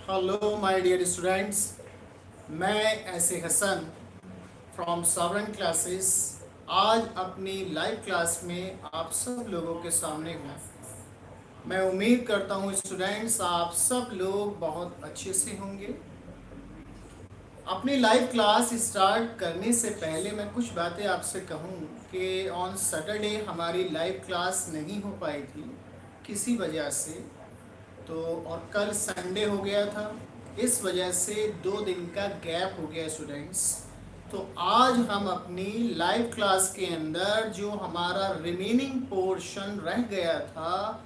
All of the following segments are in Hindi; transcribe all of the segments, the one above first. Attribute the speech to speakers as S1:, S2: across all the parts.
S1: हेलो माय डियर स्टूडेंट्स, मैं ऐसे हसन फ्रॉम सॉवरन क्लासेस आज अपनी लाइव क्लास में आप सब लोगों के सामने हूँ। मैं उम्मीद करता हूँ स्टूडेंट्स आप सब लोग बहुत अच्छे से होंगे। अपनी लाइव क्लास स्टार्ट करने से पहले मैं कुछ बातें आपसे कहूँ कि ऑन सैटरडे हमारी लाइव क्लास नहीं हो पाई थी किसी वजह से, तो और कल संडे हो गया था, इस वजह से 2 दिन का गैप हो गया स्टूडेंट्स। तो आज हम अपनी लाइव क्लास के अंदर जो हमारा रिमेनिंग पोर्शन रह गया था,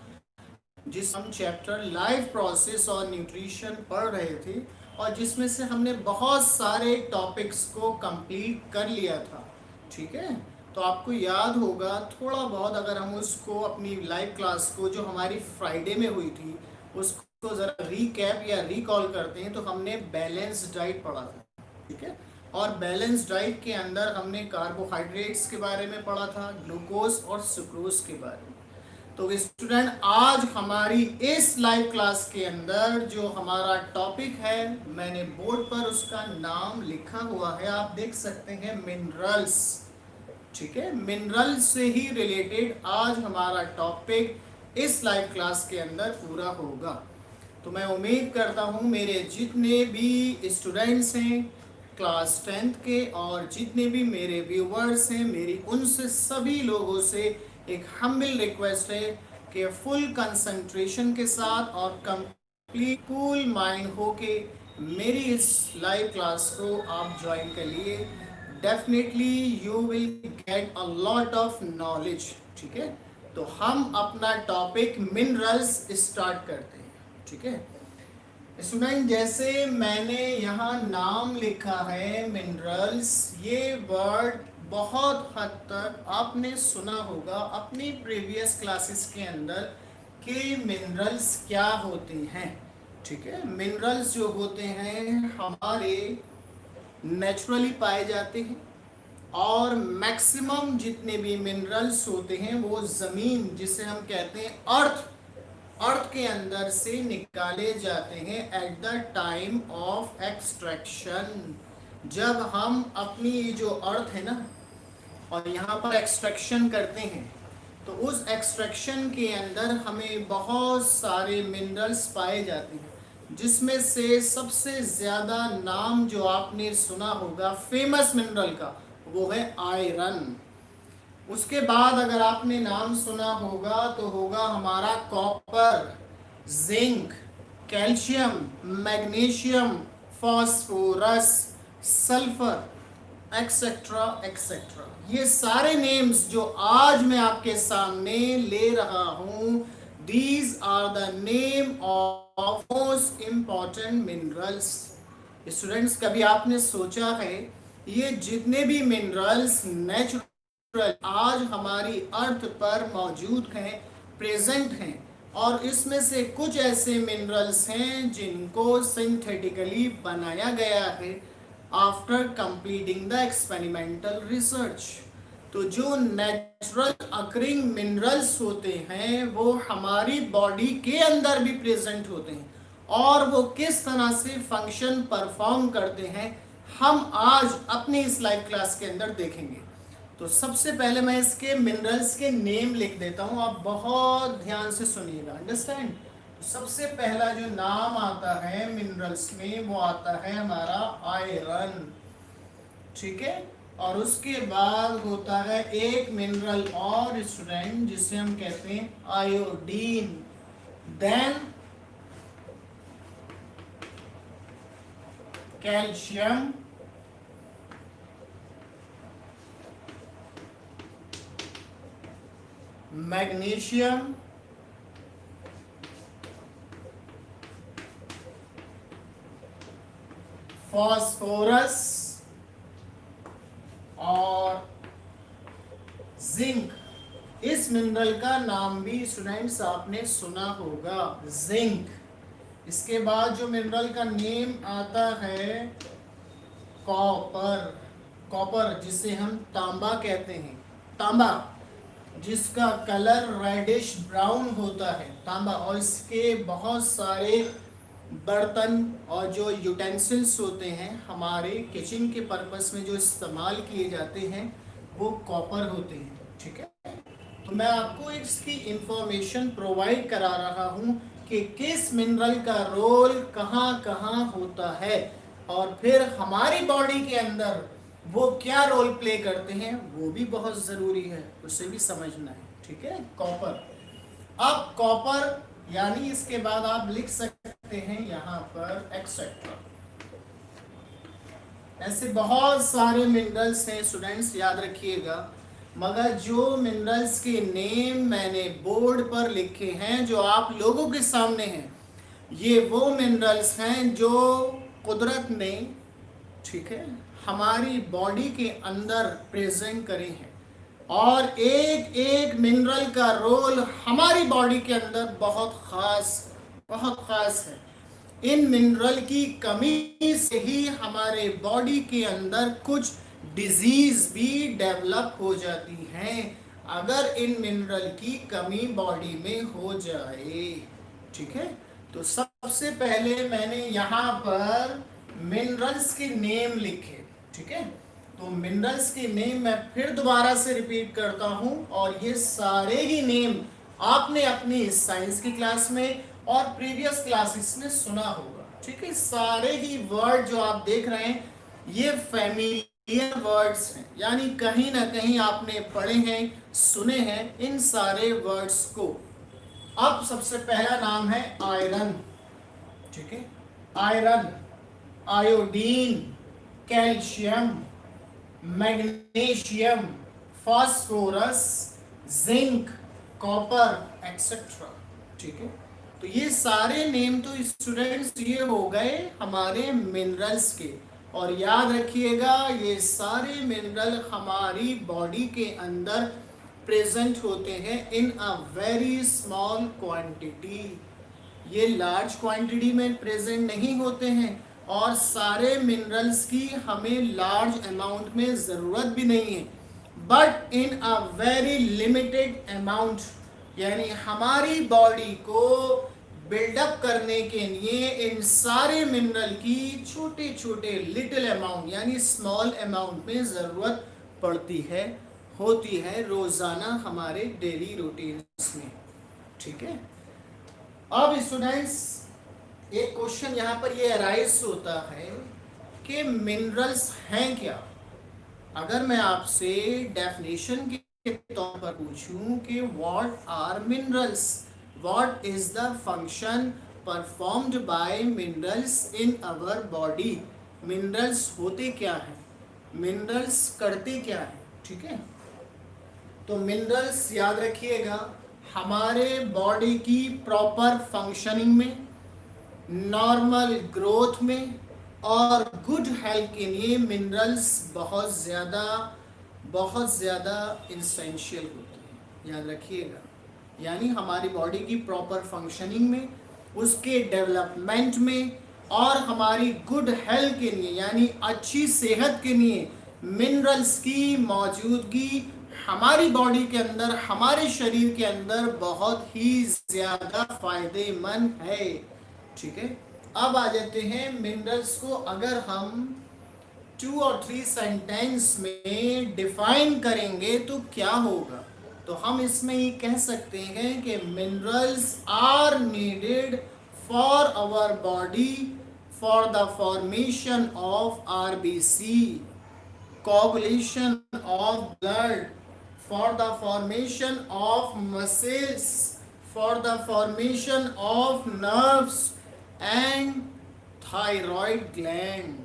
S1: जिस हम चैप्टर लाइफ प्रोसेस और न्यूट्रिशन पढ़ रहे थे और जिसमें से हमने बहुत सारे टॉपिक्स को कंप्लीट कर लिया था, ठीक है। तो आपको याद होगा थोड़ा बहुत, अगर हम उसको अपनी लाइव क्लास को जो हमारी फ्राइडे में हुई थी उसको ज़रा रिकैप या रिकॉल करते हैं, तो हमने बैलेंस डाइट पढ़ा था, ठीक है। और बैलेंस डाइट के अंदर हमने कार्बोहाइड्रेट्स के बारे में पढ़ा था, ग्लूकोज और सुक्रोज के बारे में। तो स्टूडेंट आज हमारी इस लाइव क्लास के अंदर जो हमारा टॉपिक है, मैंने बोर्ड पर उसका नाम लिखा हुआ है, आप देख सकते हैं, मिनरल्स, ठीक है। मिनरल से ही रिलेटेड आज हमारा टॉपिक इस लाइव क्लास के अंदर पूरा होगा। तो मैं उम्मीद करता हूँ मेरे जितने भी स्टूडेंट्स हैं क्लास 10th के और जितने भी मेरे व्यूवर्स हैं, मेरी उनसे सभी लोगों से एक हम्बल रिक्वेस्ट है कि फुल कंसंट्रेशन के साथ और कंप्लीट कूल माइंड होके मेरी इस लाइव क्लास को आप ज्वाइन कर लिए। Definitely you will get a lot of knowledge, ठीक है। तो हम अपना टॉपिक मिनरल्स स्टार्ट करते हैं, ठीक है स्टूडेंट। जैसे मैंने यहाँ नाम लिखा है मिनरल्स, ये वर्ड बहुत हद तक आपने सुना होगा अपनी प्रीवियस क्लासेस के अंदर कि मिनरल्स क्या होते हैं, ठीक है। मिनरल्स जो होते हैं हमारे नेचुरली पाए जाते हैं और मैक्सिमम जितने भी मिनरल्स होते हैं वो ज़मीन, जिसे हम कहते हैं अर्थ के अंदर से निकाले जाते हैं at the time of extraction. जब हम अपनी जो अर्थ है ना और यहाँ पर एक्सट्रैक्शन करते हैं, तो उस एक्सट्रैक्शन के अंदर हमें बहुत सारे मिनरल्स पाए जाते हैं, जिसमें से सबसे ज़्यादा नाम जो आपने सुना होगा फेमस मिनरल का, वो है आयरन। उसके बाद अगर आपने नाम सुना होगा तो होगा हमारा copper, zinc, calcium, magnesium, phosphorus, sulphur, etcetera etcetera. ये सारे नेम्स जो आज मैं आपके सामने ले रहा हूं, these are the name of most important minerals. Students, कभी आपने सोचा है ये जितने भी मिनरल्स नेचुरल आज हमारी अर्थ पर मौजूद हैं, प्रेजेंट हैं, और इसमें से कुछ ऐसे मिनरल्स हैं जिनको सिंथेटिकली बनाया गया है after completing the experimental research. तो जो नेचुरल अकरिंग मिनरल्स होते हैं वो हमारी बॉडी के अंदर भी प्रेजेंट होते हैं, और वो किस तरह से फंक्शन परफॉर्म करते हैं हम आज अपनी इस लाइव क्लास के अंदर देखेंगे। तो सबसे पहले मैं इसके मिनरल्स के नेम लिख देता हूं, आप बहुत ध्यान से सुनिएगा, अंडरस्टैंड। तो सबसे पहला जो नाम आता है मिनरल्स में वो आता है हमारा आयरन, ठीक है। और उसके बाद होता है एक मिनरल और स्टूडेंट जिसे हम कहते हैं iodine, then calcium, magnesium, phosphorus और जिंक। इस मिनरल का नाम भी स्टूडेंट्स आपने सुना होगा, जिंक। इसके बाद जो मिनरल का नेम आता है कॉपर, कॉपर जिसे हम तांबा कहते हैं, तांबा जिसका कलर रेडिश ब्राउन होता है, तांबा। और इसके बहुत सारे बर्तन और जो यूटेंसिल्स होते हैं हमारे किचन के पर्पस में जो इस्तेमाल किए जाते हैं वो कॉपर होते हैं, ठीक है। तो मैं आपको इसकी इंफॉर्मेशन प्रोवाइड करा रहा हूँ कि किस मिनरल का रोल कहाँ कहाँ होता है और फिर हमारी बॉडी के अंदर वो क्या रोल प्ले करते हैं वो भी बहुत ज़रूरी है, उसे भी समझना है, ठीक है। कॉपर, अब कॉपर यानी इसके बाद आप लिख सकते हैं यहाँ पर एक्सेट्रा। ऐसे बहुत सारे मिनरल्स हैं स्टूडेंट्स, याद रखिएगा, मगर जो मिनरल्स के नेम मैंने बोर्ड पर लिखे हैं जो आप लोगों के सामने हैं, ये वो मिनरल्स हैं जो कुदरत ने, ठीक है, हमारी बॉडी के अंदर प्रेजेंट करे हैं और एक एक मिनरल का रोल हमारी बॉडी के अंदर बहुत खास है। इन मिनरल की कमी से ही हमारे बॉडी के अंदर कुछ डिजीज भी डेवलप हो जाती हैं अगर इन मिनरल की कमी बॉडी में हो जाए, ठीक है। तो सबसे पहले मैंने यहाँ पर मिनरल्स के नेम लिखे, ठीक है। तो मिनरल्स के नेम मैं फिर दोबारा से रिपीट करता हूं और ये सारे ही नेम आपने अपनी साइंस की क्लास में और प्रीवियस क्लासेस में सुना होगा, ठीक है। सारे ही वर्ड जो आप देख रहे हैं ये फैमिलियर वर्ड्स हैं, यानी कहीं ना कहीं आपने पढ़े हैं, सुने हैं इन सारे वर्ड्स को। अब सबसे पहला नाम है आयरन, ठीक है। Iron, iodine, calcium, magnesium, phosphorus, zinc, copper etcetera, ठीक है। तो ये सारे नेम तो स्टूडेंट्स ये हो गए हमारे मिनरल्स के, और याद रखिएगा ये सारे मिनरल हमारी बॉडी के अंदर प्रेजेंट होते हैं इन अ वेरी स्मॉल क्वांटिटी। ये लार्ज क्वांटिटी में प्रेजेंट नहीं होते हैं और सारे मिनरल्स की हमें लार्ज अमाउंट में ज़रूरत भी नहीं है, but in a very limited amount, यानी हमारी बॉडी को बिल्डअप करने के लिए इन सारे मिनरल की छोटे छोटे लिटिल अमाउंट यानी स्मॉल अमाउंट में ज़रूरत पड़ती है, होती है रोज़ाना हमारे डेली रूटीन्स में, ठीक है। अब स्टूडेंट्स एक क्वेश्चन यहाँ पर ये अराइज होता है कि मिनरल्स हैं क्या। अगर मैं आपसे डेफिनेशन के तौर पर पूछूं कि what are minerals, what is the function performed by minerals in our body, minerals होते क्या हैं, मिनरल्स करते क्या हैं, ठीक है। तो मिनरल्स याद रखिएगा हमारे बॉडी की प्रॉपर फंक्शनिंग में, नॉर्मल ग्रोथ में और गुड हेल्थ के लिए मिनरल्स बहुत ज़्यादा इंसेंशियल होते हैं, याद रखिएगा। यानी हमारी बॉडी की प्रॉपर फंक्शनिंग में, उसके डेवलपमेंट में और हमारी गुड हेल्थ के लिए यानी अच्छी सेहत के लिए मिनरल्स की मौजूदगी हमारी बॉडी के अंदर, हमारे शरीर के अंदर बहुत ही ज़्यादा फायदेमंद है, ठीक है। अब आ जाते हैं मिनरल्स को अगर हम 2 और 3 सेंटेंस में डिफाइन करेंगे तो क्या होगा। तो हम इसमें ये कह सकते हैं कि minerals are needed for our body for the formation of RBC, coagulation of blood, for the formation of muscles, for the formation of nerves and thyroid gland।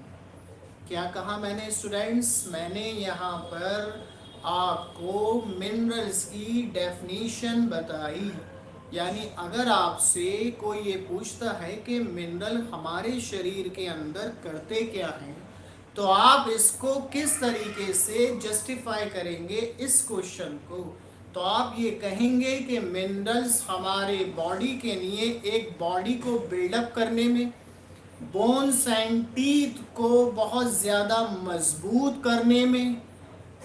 S1: क्या कहा मैंने स्टूडेंट्स, मैंने यहाँ पर आपको मिनरल्स की डेफिनेशन बताई। यानी अगर आपसे कोई ये पूछता है कि मिनरल हमारे शरीर के अंदर करते क्या हैं, तो आप इसको किस तरीके से जस्टिफाई करेंगे इस क्वेश्चन को। तो आप ये कहेंगे कि मिनरल्स हमारे बॉडी के लिए एक बॉडी को बिल्डअप करने में, बोन्स एंड टीथ को बहुत ज़्यादा मजबूत करने में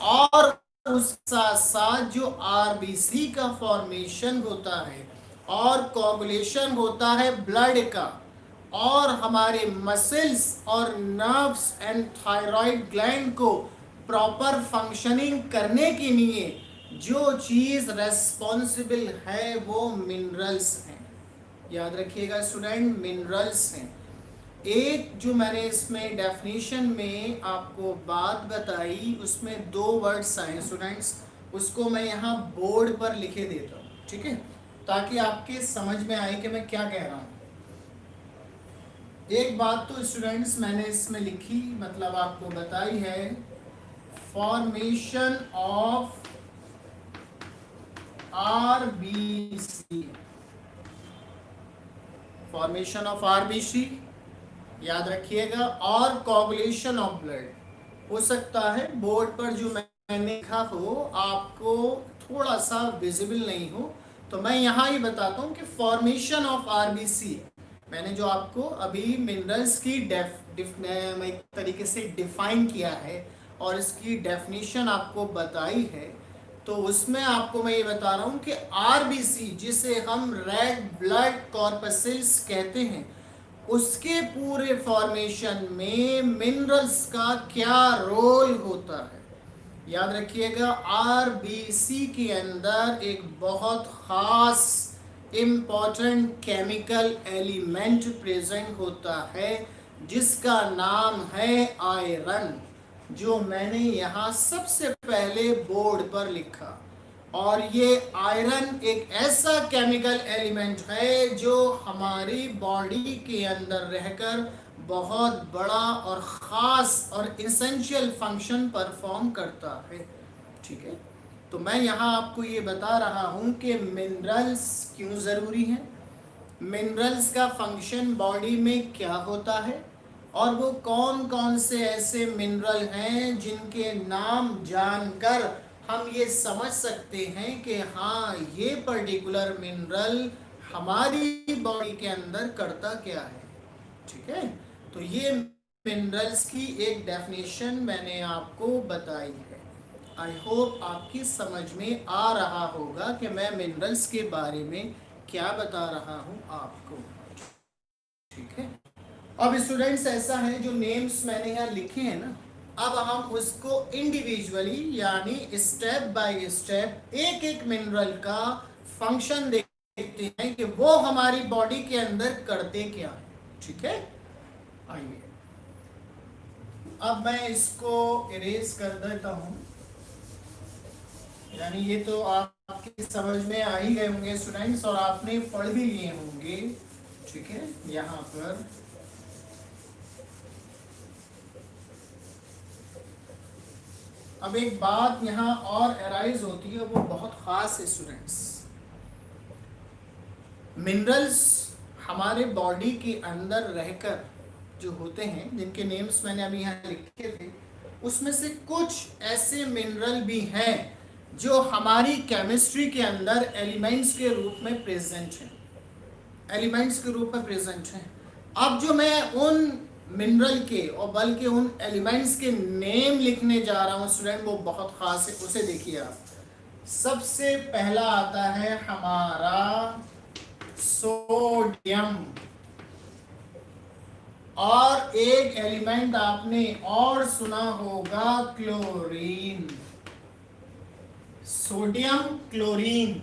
S1: और उस साथ साथ जो आरबीसी का फॉर्मेशन होता है और कोगुलेशन होता है ब्लड का, और हमारे मसल्स और नर्व्स एंड थायराइड ग्लैंड को प्रॉपर फंक्शनिंग करने के लिए जो चीज रेस्पॉन्सिबल है वो मिनरल्स हैं। याद रखिएगा स्टूडेंट, मिनरल्स हैं। एक जो मैंने इसमें डेफिनेशन में आपको बात बताई उसमें दो वर्ड्स आए स्टूडेंट्स, उसको मैं यहाँ बोर्ड पर लिखे देता हूँ, ठीक है, ताकि आपके समझ में आए कि मैं क्या कह रहा हूँ। एक बात तो स्टूडेंट्स मैंने इसमें लिखी, मतलब आपको बताई है, formation of RBC, formation of RBC याद रखिएगा, और कोगुलेशन ऑफ ब्लड। हो सकता है बोर्ड पर जो मैंने लिखा हो आपको थोड़ा सा विजिबल नहीं हो, तो मैं यहाँ ही बताता हूँ कि फॉर्मेशन ऑफ आरबीसी, मैंने जो आपको अभी मिनरल्स की एक तरीके से डिफाइन किया है और इसकी डेफिनेशन आपको बताई है, तो उसमें आपको मैं ये बता रहा हूँ कि आरबीसी जिसे हम रेड ब्लड कॉर्पसेल्स कहते हैं, उसके पूरे फॉर्मेशन में मिनरल्स का क्या रोल होता है। याद रखिएगा आरबीसी के अंदर एक बहुत खास इम्पोर्टेंट केमिकल एलिमेंट प्रेजेंट होता है जिसका नाम है आयरन, जो मैंने यहाँ सबसे पहले बोर्ड पर लिखा। और ये आयरन एक ऐसा केमिकल एलिमेंट है जो हमारी बॉडी के अंदर रहकर बहुत बड़ा और ख़ास और इसेंशियल फंक्शन परफॉर्म करता है, ठीक है। तो मैं यहाँ आपको ये बता रहा हूँ कि मिनरल्स क्यों ज़रूरी हैं, मिनरल्स का फंक्शन बॉडी में क्या होता है, और वो कौन कौन से ऐसे मिनरल हैं जिनके नाम जानकर हम ये समझ सकते हैं कि हाँ ये पर्टिकुलर मिनरल हमारी बॉडी के अंदर करता क्या है, ठीक है। तो ये मिनरल्स की एक डेफिनेशन मैंने आपको बताई है। आई होप आपकी समझ में आ रहा होगा कि मैं मिनरल्स के बारे में क्या बता रहा हूँ आपको, ठीक है। अब स्टूडेंट्स ऐसा है, जो नेम्स मैंने यहाँ लिखे हैं ना, अब हम उसको इंडिविजुअली यानी स्टेप बाय स्टेप एक एक मिनरल का फंक्शन देखते हैं कि वो हमारी बॉडी के अंदर करते क्या है, ठीक है। आइए अब मैं इसको इरेज कर देता हूँ, यानी ये तो आपकी समझ में आ ही गए होंगे स्टूडेंट्स और आपने पढ़ भी लिए होंगे, ठीक है। यहाँ पर अब एक बात यहाँ और अराइज होती है, वो बहुत खास है स्टूडेंट्स। मिनरल्स हमारे बॉडी के अंदर रहकर जो होते हैं, जिनके नेम्स मैंने अभी यहाँ लिखे थे, उसमें से कुछ ऐसे मिनरल भी हैं जो हमारी केमिस्ट्री के अंदर एलिमेंट्स के रूप में प्रेजेंट हैं, एलिमेंट्स के रूप में प्रेजेंट हैं। अब जो मैं उन मिनरल के और बल्कि उन एलिमेंट्स के नेम लिखने जा रहा हूँ स्टूडेंट, वो बहुत खास है, उसे देखिए आप। सबसे पहला आता है हमारा सोडियम, और एक एलिमेंट आपने और सुना होगा क्लोरीन, सोडियम क्लोरीन,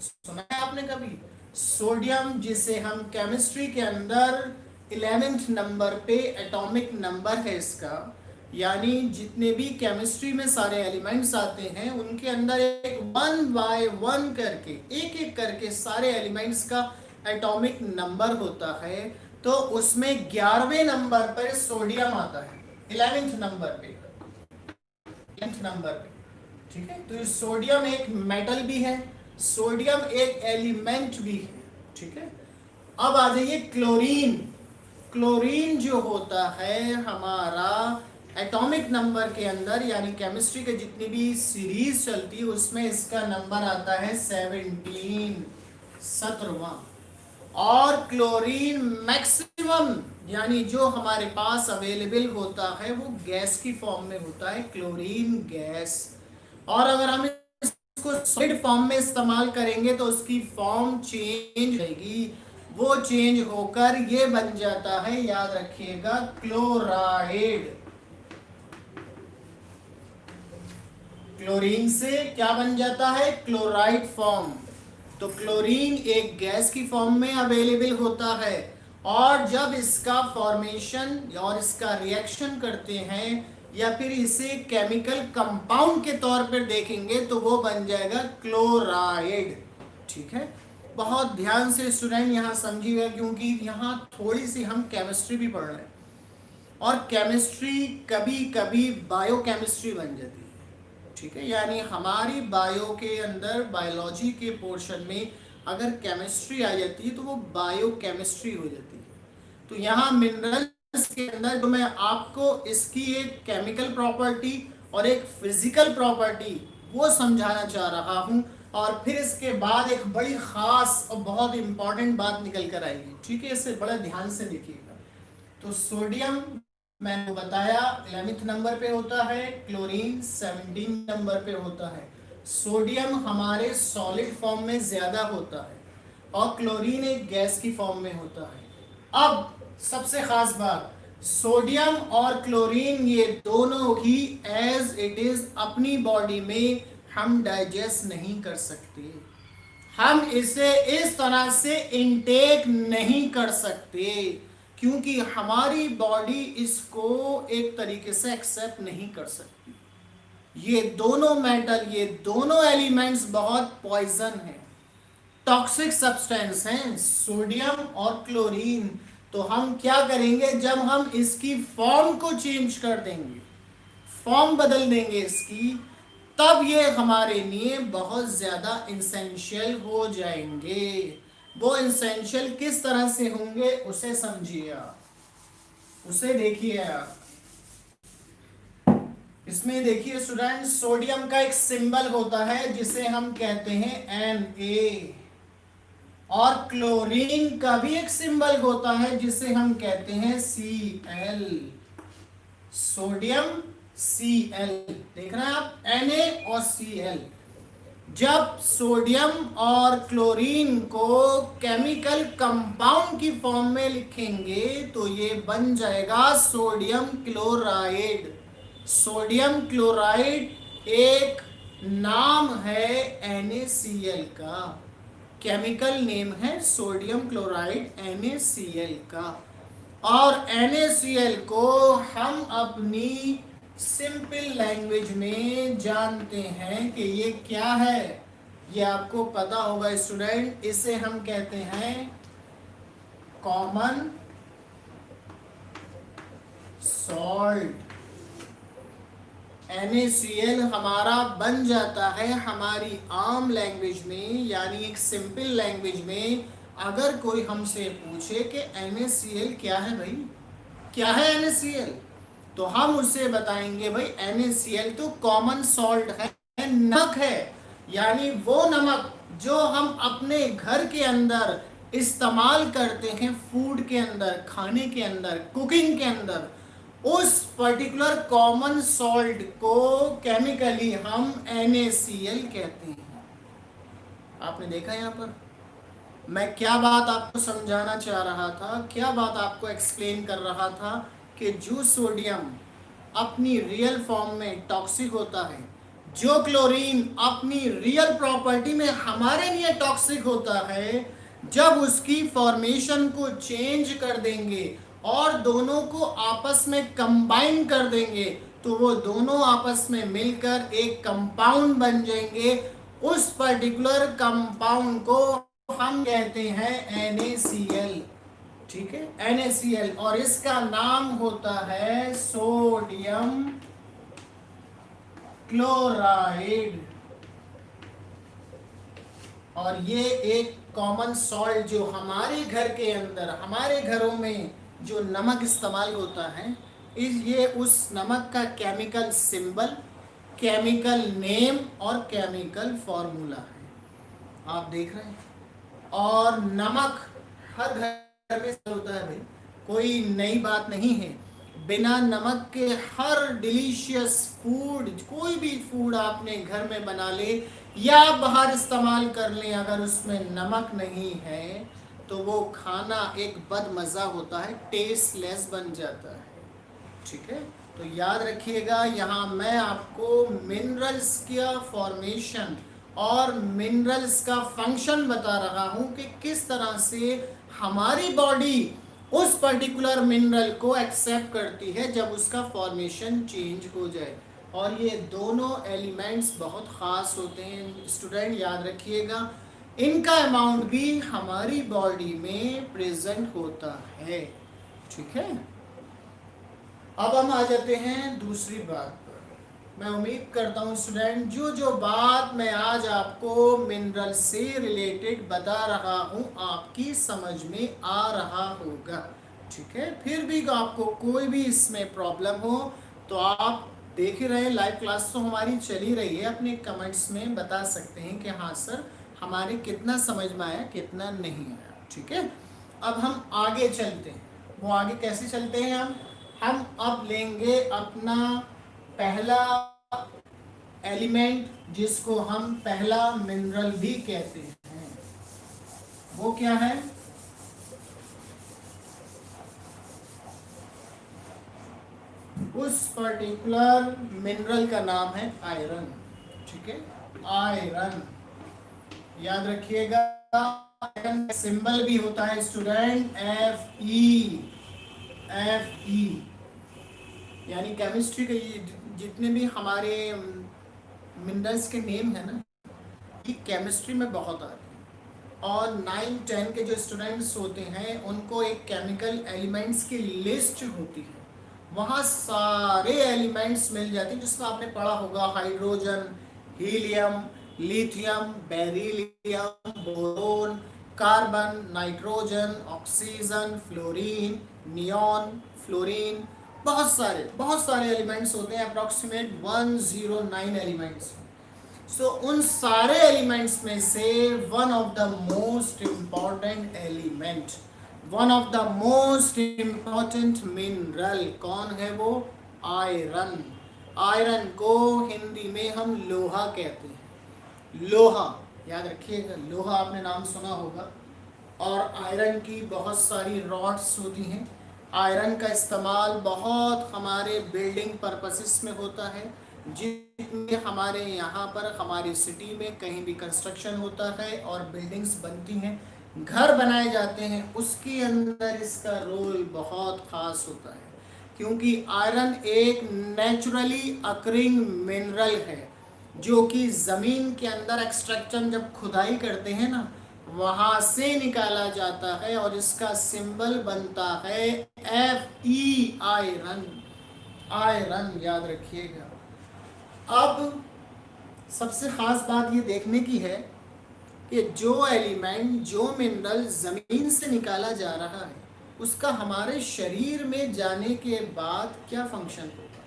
S1: सुना है आपने कभी? सोडियम जिसे हम केमिस्ट्री के अंदर 11th नंबर पे एटॉमिक नंबर है इसका, यानी जितने भी केमिस्ट्री में सारे एलिमेंट्स आते हैं उनके अंदर एक 1 by 1 करके एक एक करके सारे एलिमेंट्स का एटॉमिक नंबर होता है, तो उसमें 11वें नंबर पर सोडियम आता है, 11th नंबर पे, 11th नंबर पे, ठीक है। तो सोडियम एक मेटल भी है, सोडियम एक एलिमेंट भी है, ठीक है। अब आ जाइए क्लोरीन। क्लोरीन जो होता है हमारा एटॉमिक नंबर के अंदर, यानी केमिस्ट्री के जितनी भी सीरीज चलती है उसमें इसका नंबर आता है 17, 17वां। और क्लोरीन मैक्सिमम यानी जो हमारे पास अवेलेबल होता है वो गैस की फॉर्म में होता है, क्लोरीन गैस। और अगर हम इसको सॉलिड फॉर्म में इस्तेमाल करेंगे तो उसकी फॉर्म चेंज रहेगी, वो चेंज होकर ये बन जाता है, याद रखिएगा, क्लोराइड। क्लोरीन से क्या बन जाता है? Chloride form. तो क्लोरीन एक गैस की फॉर्म में अवेलेबल होता है, और जब इसका फॉर्मेशन और इसका रिएक्शन करते हैं या फिर इसे केमिकल कंपाउंड के तौर पर देखेंगे तो वो बन जाएगा क्लोराइड। ठीक है, बहुत ध्यान से स्टूडेंट यहाँ समझिएगा, क्योंकि यहाँ थोड़ी सी हम केमिस्ट्री भी पढ़ रहे हैं, और केमिस्ट्री कभी कभी बायोकेमिस्ट्री बन जाती है। ठीक है, यानी हमारी बायो के अंदर, बायोलॉजी के पोर्शन में अगर केमिस्ट्री आ जाती है तो वो बायोकेमिस्ट्री हो जाती है। तो यहाँ मिनरल्स के अंदर जो मैं आपको इसकी एक केमिकल प्रॉपर्टी और एक फिजिकल प्रॉपर्टी वो समझाना चाह रहा हूँ, और फिर इसके बाद एक बड़ी खास और बहुत इंपॉर्टेंट बात निकल कर आएगी। ठीक है, इसे बड़ा ध्यान से देखिएगा। तो सोडियम मैंने बताया 11th नंबर पे होता है, क्लोरीन 17 नंबर पे होता है। सोडियम हमारे सॉलिड फॉर्म में ज्यादा होता है, और क्लोरीन एक गैस की फॉर्म में होता है। अब सबसे खास बात, सोडियम और क्लोरीन ये दोनों ही एज इट इज अपनी बॉडी में हम डाइजेस्ट नहीं कर सकते, हम इसे इस तरह से इनटेक नहीं कर सकते, क्योंकि हमारी बॉडी इसको एक तरीके से एक्सेप्ट नहीं कर सकती। ये दोनों मेटल, ये दोनों एलिमेंट्स बहुत पॉइजन हैं, टॉक्सिक सब्सटेंस हैं, सोडियम और क्लोरीन। तो हम क्या करेंगे, जब हम इसकी फॉर्म को चेंज कर देंगे, फॉर्म बदल देंगे इसकी, तब ये हमारे लिए बहुत ज्यादा इंसेंशियल हो जाएंगे। वो इंसेंशियल किस तरह से होंगे उसे समझिए आप, उसे देखिए आप। इसमें देखिए स्टूडेंट, सोडियम का एक सिंबल होता है जिसे हम कहते हैं Na, और क्लोरीन का भी एक सिंबल होता है जिसे हम कहते हैं Cl। सोडियम Cl, देख रहे हैं आप, Na और Cl। जब सोडियम और क्लोरीन को केमिकल कंपाउंड की फॉर्म में लिखेंगे तो ये बन जाएगा सोडियम क्लोराइड। सोडियम क्लोराइड एक नाम है NaCl का, केमिकल नेम है सोडियम क्लोराइड NaCl का। और NaCl को हम अपनी सिंपल लैंग्वेज में जानते हैं कि ये क्या है, ये आपको पता होगा स्टूडेंट, इसे हम कहते हैं कॉमन सॉल्ट। NaCl हमारा बन जाता है हमारी आम लैंग्वेज में, यानी एक सिंपल लैंग्वेज में अगर कोई हमसे पूछे कि NaCl क्या है भाई, क्या है NaCl, तो हम उससे बताएंगे भाई NaCl तो कॉमन सॉल्ट है, नमक है। यानी वो नमक जो हम अपने घर के अंदर इस्तेमाल करते हैं, फूड के अंदर, खाने के अंदर, कुकिंग के अंदर, उस पर्टिकुलर कॉमन सॉल्ट को केमिकली हम NaCl कहते हैं। आपने देखा यहाँ पर मैं क्या बात आपको समझाना चाह रहा था, क्या बात आपको एक्सप्लेन कर रहा था, कि जो सोडियम अपनी रियल फॉर्म में टॉक्सिक होता है, जो क्लोरीन अपनी रियल प्रॉपर्टी में हमारे लिए टॉक्सिक होता है, जब उसकी फॉर्मेशन को चेंज कर देंगे और दोनों को आपस में कंबाइन कर देंगे तो वो दोनों आपस में मिलकर एक कंपाउंड बन जाएंगे। उस पर्टिकुलर कंपाउंड को हम कहते हैं NaCl। ठीक है, NaCl, और इसका नाम होता है सोडियम क्लोराइड। और ये एक कॉमन सॉल्ट जो हमारे घर के अंदर, हमारे घरों में जो नमक इस्तेमाल होता है, ये उस नमक का केमिकल सिंबल, केमिकल नेम और केमिकल फॉर्मूला है। आप देख रहे हैं, और नमक हर घर में होता है भाई, कोई नई बात नहीं है। बिना नमक के हर डिलीशियस फूड, कोई भी फूड आपने घर में बना ले या बाहर इस्तेमाल कर ले, अगर उसमें नमक नहीं है तो वो खाना एक बदमज़ा होता है, टेस्टलेस बन जाता है। ठीक है, तो याद रखिएगा, यहाँ मैं आपको मिनरल्स का फॉर्मेशन और मिनरल्स का फंक्शन बता रहा हूँ कि किस तरह से हमारी बॉडी उस पर्टिकुलर मिनरल को एक्सेप्ट करती है जब उसका फॉर्मेशन चेंज हो जाए। और ये दोनों एलिमेंट्स बहुत ख़ास होते हैं स्टूडेंट, याद रखिएगा, इनका अमाउंट भी हमारी बॉडी में प्रेजेंट होता है। ठीक है, अब हम आ जाते हैं दूसरी बात पर। मैं उम्मीद करता हूँ स्टूडेंट, जो जो बात मैं आज आपको मिनरल से रिलेटेड बता रहा हूँ आपकी समझ में आ रहा होगा। ठीक है, फिर भी आपको कोई भी इसमें प्रॉब्लम हो तो आप देख ही रहे, लाइव क्लास तो हमारी चल ही रही है, अपने कमेंट्स में बता सकते हैं कि हाँ सर हमारे कितना समझ में आया कितना नहीं आया। ठीक है, अब हम आगे चलते हैं। वो आगे कैसे चलते हैं हम अब लेंगे अपना पहला एलिमेंट जिसको हम पहला मिनरल भी कहते हैं। वो क्या है? उस पर्टिकुलर मिनरल का नाम है आयरन। ठीक है, आयरन याद रखिएगा। आयरन सिंबल भी होता है स्टूडेंट, Fe। यानी केमिस्ट्री के ये जितने भी हमारे मिनरल्स के नेम है ना, ये केमिस्ट्री में बहुत आते हैं। और 9-10 के जो स्टूडेंट्स होते हैं उनको एक केमिकल एलिमेंट्स की लिस्ट होती है, वहाँ सारे एलिमेंट्स मिल जाते हैं जिसमें आपने पढ़ा होगा, hydrogen, helium, lithium, beryllium, boron, carbon, nitrogen, oxygen, fluorine, neon, fluorine, बहुत सारे एलिमेंट्स होते हैं, अप्रॉक्सीमेट 109 एलिमेंट्स। सो उन सारे एलिमेंट्स में से one of the most important element, one of the most important mineral कौन है? वो आयरन। आयरन को हिंदी में हम लोहा कहते हैं। लोहा याद रखिएगा, लोहा आपने नाम सुना होगा। और आयरन की बहुत सारी रॉड्स होती हैं। आयरन का इस्तेमाल बहुत हमारे बिल्डिंग पर्पसेस में होता है। जितने हमारे यहाँ पर हमारी सिटी में कहीं भी कंस्ट्रक्शन होता है और बिल्डिंग्स बनती हैं, घर बनाए जाते हैं, उसके अंदर इसका रोल बहुत ख़ास होता है। क्योंकि आयरन एक नेचुरली अकरिंग मिनरल है जो कि ज़मीन के अंदर एक्सट्रैक्शन जब खुदाई करते हैं ना, वहां से निकाला जाता है और इसका सिंबल बनता है Fe, आयरन। आयरन याद रखिएगा। अब सबसे खास बात ये देखने की है कि जो एलिमेंट, जो मिनरल जमीन से निकाला जा रहा है, उसका हमारे शरीर में जाने के बाद क्या फंक्शन होगा,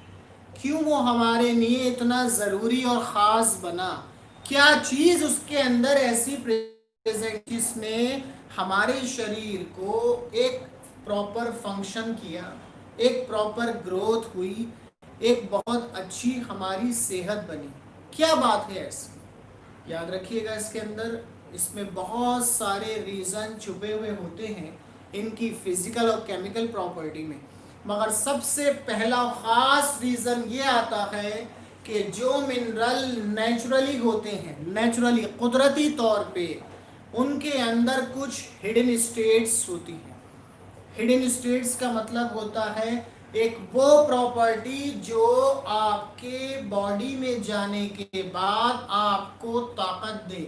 S1: क्यों वो हमारे लिए इतना ज़रूरी और ख़ास बना, क्या चीज़ उसके अंदर ऐसी प्रेजेंट जिसने हमारे शरीर को एक प्रॉपर फंक्शन किया, एक प्रॉपर ग्रोथ हुई, एक बहुत अच्छी हमारी सेहत बनी। क्या बात है ऐसी? याद रखिएगा, इसके अंदर इसमें बहुत सारे रीज़न छुपे हुए होते हैं इनकी फिजिकल और केमिकल प्रॉपर्टी में, मगर सबसे पहला ख़ास रीज़न ये आता है कि जो मिनरल नेचुरली होते हैं, नेचुरली कुदरती तौर पे, उनके अंदर कुछ हिडन स्टेट्स होती हैं। हिडन स्टेट्स का मतलब होता है एक वो प्रॉपर्टी जो आपके बॉडी में जाने के बाद आपको ताकत दे,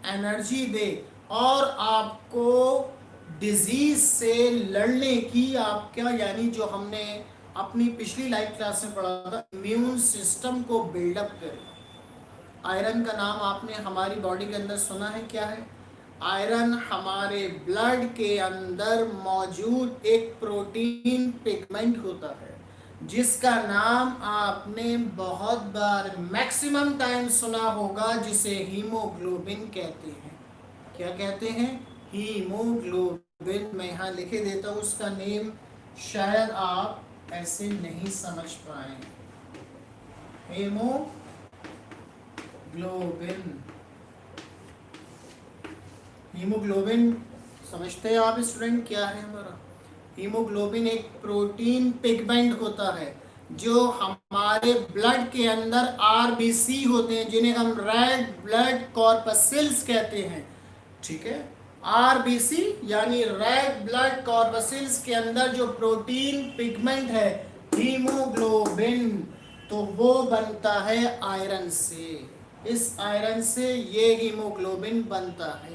S1: एनर्जी दे और आपको डिजीज से लड़ने की आपका, यानी जो हमने अपनी पिछली लाइव क्लास में पढ़ा था, इम्यून सिस्टम को बिल्डअप करे। आयरन का नाम आपने हमारी बॉडी के अंदर सुना है, क्या है? आयरन हमारे ब्लड के अंदर मौजूद एक प्रोटीन पिगमेंट होता है जिसका नाम आपने बहुत बार मैक्सिमम टाइम सुना होगा, जिसे हीमोग्लोबिन कहते हैं। क्या कहते हैं? हीमोग्लोबिन। मैं यहाँ लिखे देता हूँ उसका नेम, शायद आप ऐसे नहीं समझ पाए। हीमोग्लोबिन। हीमोग्लोबिन समझते हैं आप स्टूडेंट क्या है हमारा? हीमोग्लोबिन एक प्रोटीन पिगमेंट होता है जो हमारे ब्लड के अंदर आरबीसी होते हैं, जिन्हें हम रेड ब्लड कॉर्पसल्स कहते हैं। ठीक है, आरबीसी यानी रेड ब्लड कॉर्पसल्स के अंदर जो प्रोटीन पिगमेंट है हीमोग्लोबिन, तो वो बनता है आयरन से। इस आयरन से ये हीमोग्लोबिन बनता है।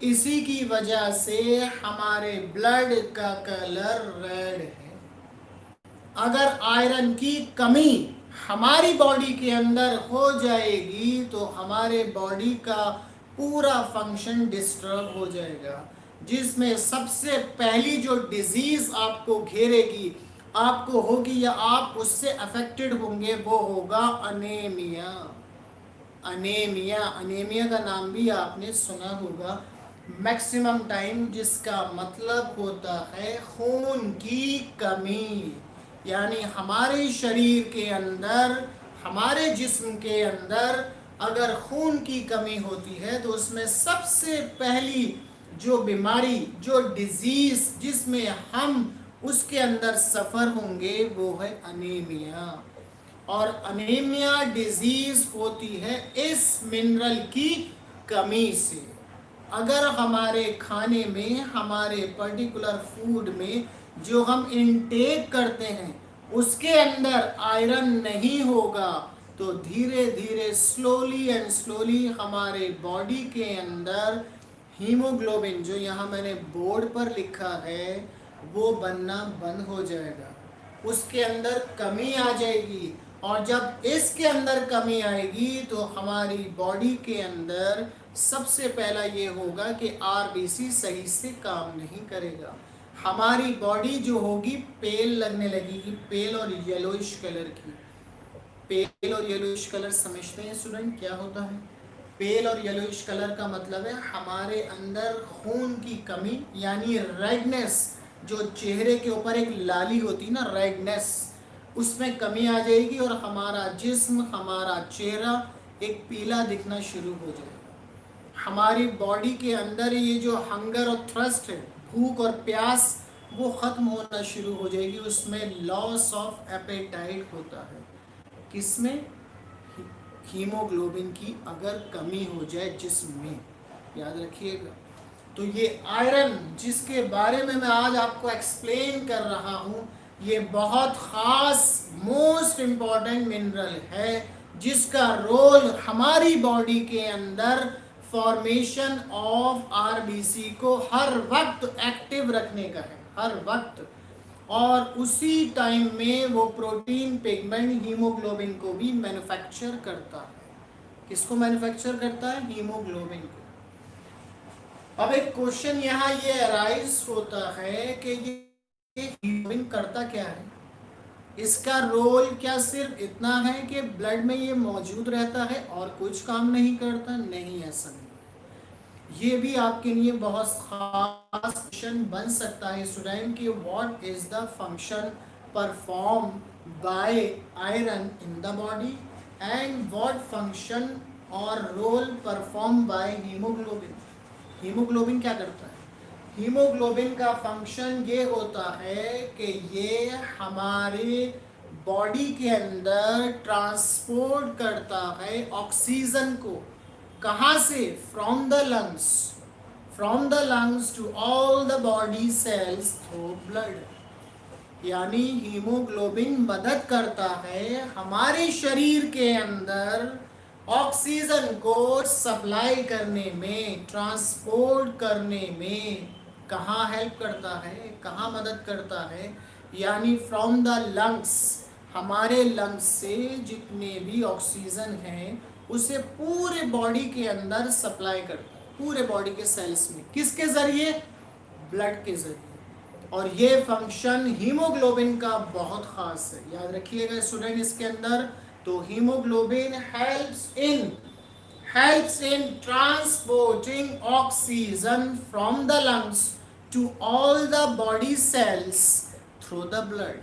S1: इसी की वजह से हमारे ब्लड का कलर रेड है। अगर आयरन की कमी हमारी बॉडी के अंदर हो जाएगी तो हमारे बॉडी का पूरा फंक्शन डिस्टर्ब हो जाएगा, जिसमें सबसे पहली जो डिजीज आपको घेरेगी, आपको होगी या आप उससे अफेक्टेड होंगे, वो होगा अनेमिया। अनेमिया का नाम भी आपने सुना होगा। मैक्सिमम टाइम जिसका मतलब होता है खून की कमी, यानी हमारे शरीर के अंदर, हमारे जिस्म के अंदर अगर खून की कमी होती है तो उसमें सबसे पहली जो बीमारी, जो डिजीज जिसमें हम उसके अंदर सफ़र होंगे वो है अनीमिया। और अनीमिया डिजीज होती है इस मिनरल की कमी से। अगर हमारे खाने में, हमारे पर्टिकुलर फूड में जो हम इनटेक करते हैं उसके अंदर आयरन नहीं होगा तो धीरे धीरे स्लोली एंड स्लोली हमारे बॉडी के अंदर हीमोग्लोबिन, जो यहाँ मैंने बोर्ड पर लिखा है, वो बनना बंद हो जाएगा। उसके अंदर कमी आ जाएगी, और जब इसके अंदर कमी आएगी तो हमारी बॉडी के अंदर सबसे पहला ये होगा कि आरबीसी सही से काम नहीं करेगा। हमारी बॉडी जो होगी पेल लगने लगेगी, पेल और येलोइश कलर की। पेल और येलोइश कलर समझते हैं स्टूडेंट क्या होता है? पेल और येलोइश कलर का मतलब है हमारे अंदर खून की कमी, यानी रेडनेस, जो चेहरे के ऊपर एक लाली होती है ना, रेडनेस, उसमें कमी आ जाएगी और हमारा जिस्म, हमारा चेहरा एक पीला दिखना शुरू हो जाएगा। हमारी बॉडी के अंदर ये जो हंगर और थ्रस्ट है, भूख और प्यास, वो ख़त्म होना शुरू हो जाएगी। उसमें लॉस ऑफ एपेटाइट होता है। किसमें? हीमोग्लोबिन की अगर कमी हो जाए जिस्म में, याद रखिएगा। तो ये आयरन जिसके बारे में मैं आज आपको एक्सप्लेन कर रहा हूँ, ये बहुत ख़ास मोस्ट इम्पॉर्टेंट मिनरल है जिसका रोल हमारी बॉडी के अंदर फॉर्मेशन ऑफ आरबीसी को हर वक्त एक्टिव रखने का है, हर वक्त। और उसी टाइम में वो प्रोटीन पिगमेंट हीमोग्लोबिन को भी मैन्युफैक्चर करता है। किसको मैन्युफैक्चर करता है? हीमोग्लोबिन को। अब एक क्वेश्चन यहाँ ये अराइज होता है कि ये हीमोग्लोबिन करता क्या है? इसका रोल क्या सिर्फ इतना है कि ब्लड में ये मौजूद रहता है और कुछ काम नहीं करता? नहीं, ऐसा नहीं। ये भी आपके लिए बहुत खास क्वेश्चन बन सकता है स्टूडेंट कि what is the function perform by iron in the body and what function और role perform by haemoglobin. Haemoglobin क्या करता है? हीमोग्लोबिन का फंक्शन ये होता है कि ये हमारे बॉडी के अंदर ट्रांसपोर्ट करता है ऑक्सीजन को। कहाँ से? From the lungs, from the lungs to all the body cells through blood. यानी हीमोग्लोबिन मदद करता है हमारे शरीर के अंदर ऑक्सीजन को सप्लाई करने में, ट्रांसपोर्ट करने में। कहाँ हेल्प करता है, कहाँ मदद करता है? यानी फ्रॉम द लंग्स, हमारे लंग्स से जितने भी ऑक्सीजन हैं उसे पूरे बॉडी के अंदर सप्लाई करता है, पूरे बॉडी के सेल्स में। किसके जरिए? ब्लड के जरिए। और ये फंक्शन हीमोग्लोबिन का बहुत खास है, याद रखिएगा स्टूडेंट इसके अंदर। तो haemoglobin helps in transporting oxygen from the lungs to all the body cells through the blood,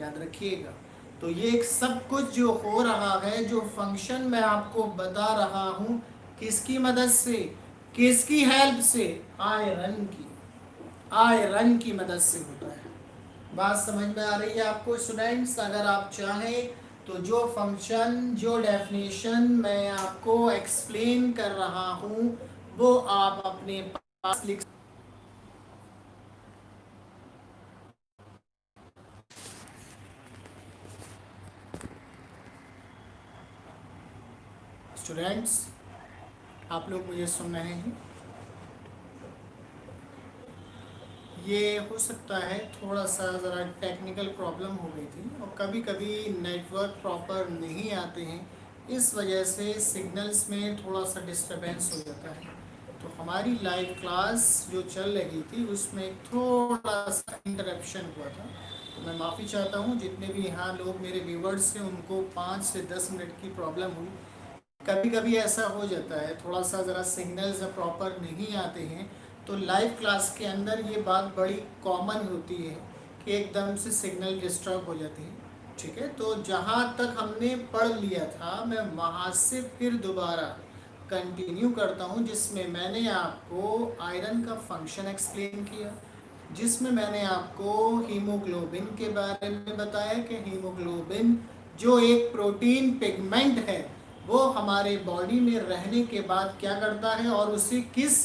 S1: याद रखिएगा। तो ये एक सब कुछ जो हो रहा है, जो फंक्शन मैं आपको बता रहा हूँ, किसकी मदद से, किसकी हेल्प से? आयरन की। आयरन की मदद से होता है। बात समझ में आ रही है आपको स्टूडेंट्स? अगर आप चाहें तो जो फंक्शन, जो डेफिनेशन मैं आपको एक्सप्लेन कर रहा हूं वो आप अपने पास लिख। स्टूडेंट्स, आप लोग मुझे सुन रहे हैं? ये हो सकता है थोड़ा सा ज़रा टेक्निकल प्रॉब्लम हो गई थी, और कभी कभी नेटवर्क प्रॉपर नहीं आते हैं, इस वजह से सिग्नल्स में थोड़ा सा डिस्टरबेंस हो जाता है। तो हमारी लाइव क्लास जो चल रही थी उसमें थोड़ा सा इंटरप्शन हुआ था, तो मैं माफ़ी चाहता हूँ। जितने भी यहाँ लोग मेरे व्यूवर्स हैं उनको 5 से 10 मिनट की प्रॉब्लम हुई। कभी कभी ऐसा हो जाता है, थोड़ा सा ज़रा सिग्नल्स प्रॉपर नहीं आते हैं, तो लाइव क्लास के अंदर ये बात बड़ी कॉमन होती है कि एकदम से सिग्नल डिस्टर्ब हो जाती है। ठीक है, तो जहाँ तक हमने पढ़ लिया था मैं वहाँ से फिर दोबारा कंटिन्यू करता हूँ, जिसमें मैंने आपको आयरन का फंक्शन एक्सप्लेन किया, जिसमें मैंने आपको हीमोग्लोबिन के बारे में बताया कि हीमोग्लोबिन जो एक प्रोटीन पिगमेंट है वो हमारे बॉडी में रहने के बाद क्या करता है और उसे किस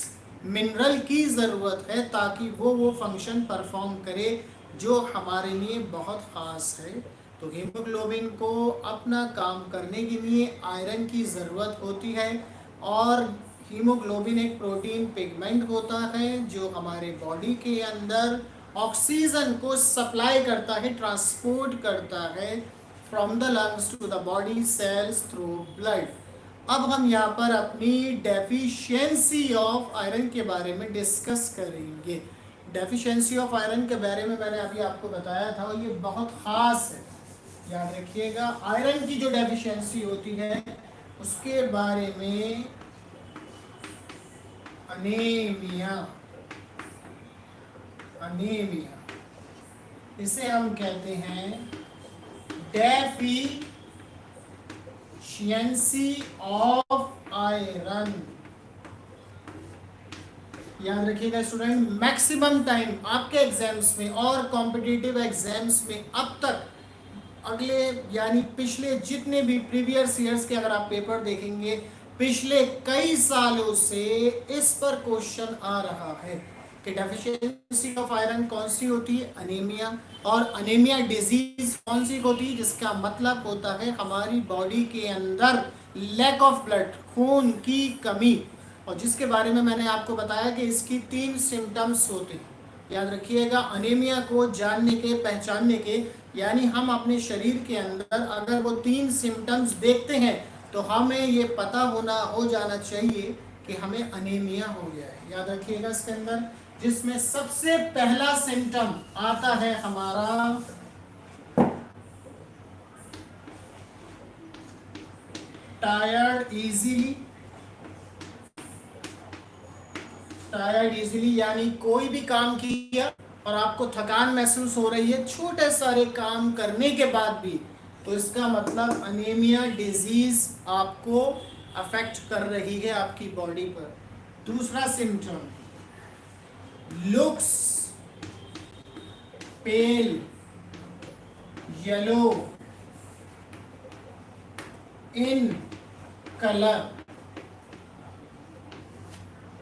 S1: मिनरल की ज़रूरत है ताकि वो फंक्शन परफॉर्म करे जो हमारे लिए बहुत ख़ास है। तो हीमोग्लोबिन को अपना काम करने के लिए आयरन की ज़रूरत होती है, और हीमोग्लोबिन एक प्रोटीन पिगमेंट होता है जो हमारे बॉडी के अंदर ऑक्सीजन को सप्लाई करता है, ट्रांसपोर्ट करता है from the lungs to the body cells through blood. अब हम यहाँ पर अपनी डेफिशिएंसी ऑफ आयरन के बारे में डिस्कस करेंगे। डेफिशिएंसी ऑफ आयरन के बारे में मैंने अभी आपको बताया था, और ये बहुत ख़ास है, याद रखिएगा। आयरन की जो डेफिशिएंसी होती है उसके बारे में अनीमिया, अनीमिया इसे हम कहते हैं डेफिशिएंसी ऑफ आयरन। याद रखिएगा स्टूडेंट, मैक्सिमम टाइम आपके एग्जाम्स में और कॉम्पिटिटिव एग्जाम्स में अब तक अगले यानी पिछले जितने भी प्रीवियस ईयर्स के अगर आप पेपर देखेंगे, पिछले कई सालों से इस पर क्वेश्चन आ रहा है कि डेफिशिएंसी ऑफ आयरन कौन सी होती है, अनीमिया। और अनीमिया डिजीज कौन सी होती है, जिसका मतलब होता है हमारी बॉडी के अंदर लैक ऑफ ब्लड, खून की कमी, और जिसके बारे में मैंने आपको बताया कि इसकी 3 सिम्टम्स होते हैं। याद रखिएगा, अनीमिया को जानने के, पहचानने के, यानी हम अपने शरीर के अंदर अगर वो 3 सिम्टम्स देखते हैं तो हमें ये पता हो जाना चाहिए कि हमें अनीमिया हो गया है। याद रखिएगा इसके अंदर, जिसमें सबसे पहला सिम्टम आता है हमारा टायर्ड इजीली। टायर्ड इजीली यानी कोई भी काम किया और आपको थकान महसूस हो रही है छोटे सारे काम करने के बाद भी, तो इसका मतलब अनीमिया डिजीज आपको अफेक्ट कर रही है आपकी बॉडी पर। दूसरा symptom, looks pale yellow in colour.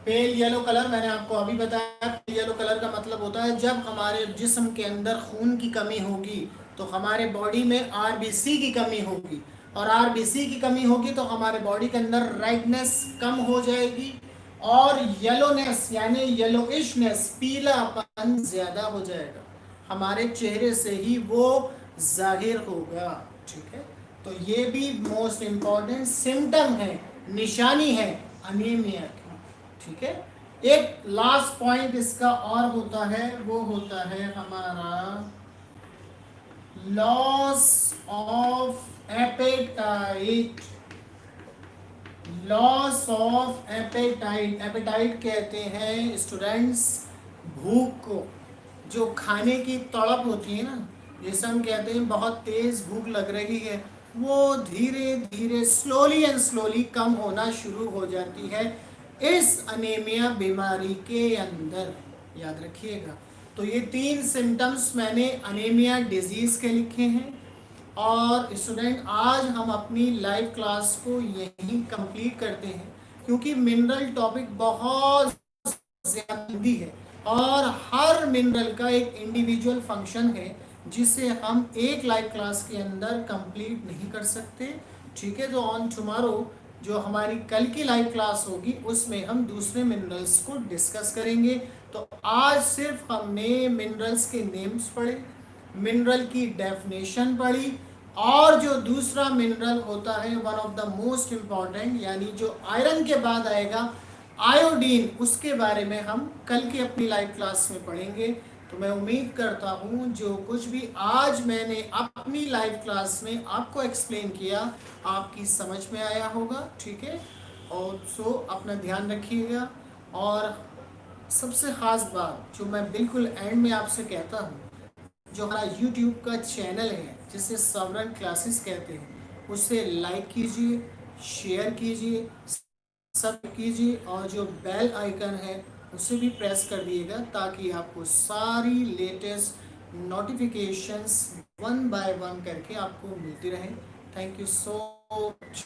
S1: Pale yellow colour मैंने आपको अभी बताया, पेल येलो कलर का मतलब होता है जब हमारे जिस्म के अंदर खून की कमी होगी तो हमारे बॉडी में आरबीसी की कमी होगी, और आरबीसी की कमी होगी तो हमारे बॉडी के अंदर रेडनेस कम हो जाएगी, और येलोनेस यानी येलोइशनेस, पीलापन ज्यादा हो जाएगा, हमारे चेहरे से ही वो जाहिर होगा। ठीक है, तो ये भी मोस्ट इम्पॉर्टेंट सिम्टम है, निशानी है अनीमिया की। ठीक है, एक लास्ट पॉइंट इसका और होता है, वो होता है हमारा loss of appetite. Loss of appetite, appetite कहते हैं स्टूडेंट्स भूख को, जो खाने की तड़प होती है ना, जैसे हम कहते हैं बहुत तेज भूख लग रही है, वो धीरे धीरे स्लोली एंड स्लोली कम होना शुरू हो जाती है इस अनीमिया बीमारी के अंदर। याद रखिएगा। तो ये 3 सिम्टम्स मैंने अनीमिया डिजीज के लिखे हैं। और स्टूडेंट आज हम अपनी लाइव क्लास को यहीं कंप्लीट करते हैं, क्योंकि मिनरल टॉपिक बहुत ज्यादा हिंदी है और हर मिनरल का एक इंडिविजुअल फंक्शन है जिसे हम एक लाइव क्लास के अंदर कंप्लीट नहीं कर सकते। ठीक है, तो ऑन टुमारो जो हमारी कल की लाइव क्लास होगी उसमें हम दूसरे मिनरल्स को डिस्कस करेंगे। तो आज सिर्फ हमने मिनरल्स के नेम्स पढ़े, मिनरल की डेफिनेशन पढ़ी, और जो दूसरा मिनरल होता है one of the most important, यानी जो आयरन के बाद आएगा आयोडीन, उसके बारे में हम कल की अपनी लाइव क्लास में पढ़ेंगे। तो मैं उम्मीद करता हूँ जो कुछ भी आज मैंने अपनी लाइव क्लास में आपको एक्सप्लेन किया आपकी समझ में आया होगा। ठीक है, और सो अपना ध्यान रखिएगा। और सबसे ख़ास बात जो मैं बिल्कुल एंड में आपसे कहता हूँ, जो हमारा यूट्यूब का चैनल है जिसे सवरन क्लासेस कहते हैं, उसे लाइक कीजिए, शेयर कीजिए, सब कीजिए, और जो बेल आइकन है उसे भी प्रेस कर दिएगा ताकि आपको सारी latest notifications one by one करके आपको मिलती रहे। Thank you so much.